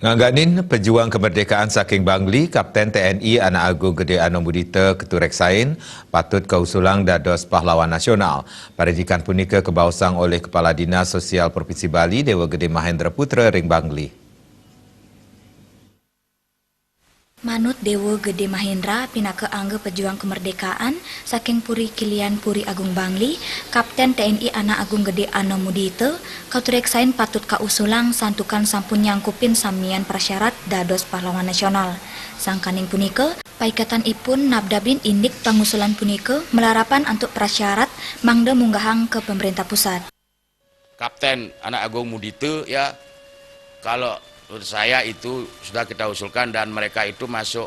Ngangganin pejuang kemerdekaan saking Bangli, Kapten TNI Anak Agung Gede Anomudita Keturek Sain patut kausulang dados pahlawan nasional. Parijikan punika kebausang oleh Kepala Dinas Sosial Provinsi Bali Dewa Gede Mahendra Putra ring Bangli. Manut Dewa Gede Mahendra pinaka angga pejuang kemerdekaan saking Puri Kilian Puri Agung Bangli, Kapten TNI Anak Agung Gede Anomudita Keturek Sain patut kausulang santukan sampun nyangkupin samian prasyarat dados pahlawan nasional. Sangkaning punika, paikatan ipun nabdabin indik pangusulan punika melarapan untuk prasyarat mangda munggahang ke pemerintah pusat. Kapten Anak Agung Mudita ya, kalau menurut saya itu sudah kita usulkan dan mereka itu masuk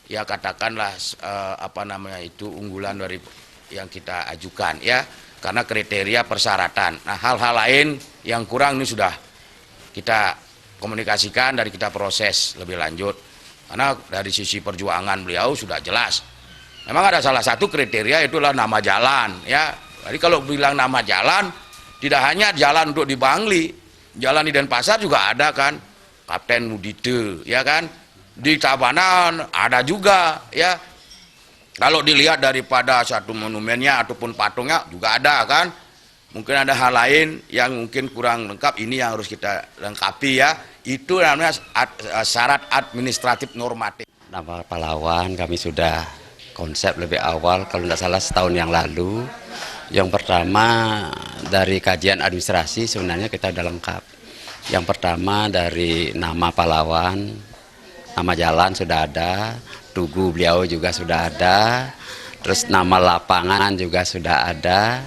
ya katakanlah unggulan dari yang kita ajukan ya, karena kriteria persyaratan. Nah, hal-hal lain yang kurang ini sudah kita komunikasikan dan kita proses lebih lanjut, karena dari sisi perjuangan beliau sudah jelas. Memang ada salah satu kriteria itulah nama jalan ya. Jadi kalau bilang nama jalan, tidak hanya jalan untuk di Bangli, jalan di Denpasar juga ada kan, Kapten Mudita ya kan, di Tabanan ada juga ya. Kalau dilihat daripada satu monumennya ataupun patungnya juga ada kan. Mungkin ada hal lain yang mungkin kurang lengkap, ini yang harus kita lengkapi ya. Itu namanya syarat administratif normatif. Nama pahlawan kami sudah konsep lebih awal, kalau tidak salah setahun yang lalu. Yang pertama dari kajian administrasi sebenarnya kita sudah lengkap. Yang pertama dari nama pahlawan, nama jalan sudah ada, tugu beliau juga sudah ada, terus nama lapangan juga sudah ada,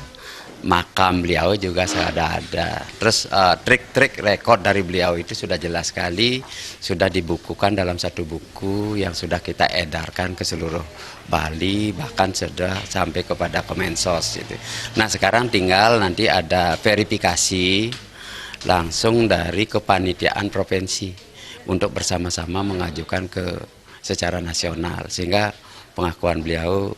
makam beliau juga sudah ada. Terus trik-trik rekod dari beliau itu sudah jelas sekali, sudah dibukukan dalam satu buku yang sudah kita edarkan ke seluruh Bali, bahkan sudah sampai kepada Kemensos gitu. Nah, sekarang tinggal nanti ada verifikasi langsung dari kepanitiaan provinsi untuk bersama-sama mengajukan ke secara nasional, sehingga pengakuan beliau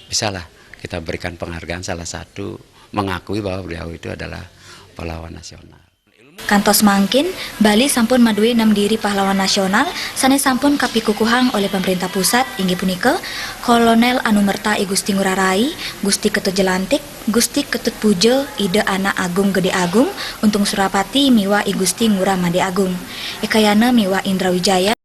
bisalah kita berikan penghargaan, salah satu mengakui bahwa beliau itu adalah pahlawan nasional. Kantos mangkin, Bali sampun madui 6 diri pahlawan nasional, sanes sampun kapikukuhang oleh pemerintah pusat, inggih punika Kolonel Anumerta I Gusti Ngurah Rai, Gusti Ketut Jelantik, Gusti Ketut Pujo, Ide Anak Agung Gede Agung, Untung Surapati miwa I Gusti Ngurah Made Agung, Ekayana miwa Indra Wijaya.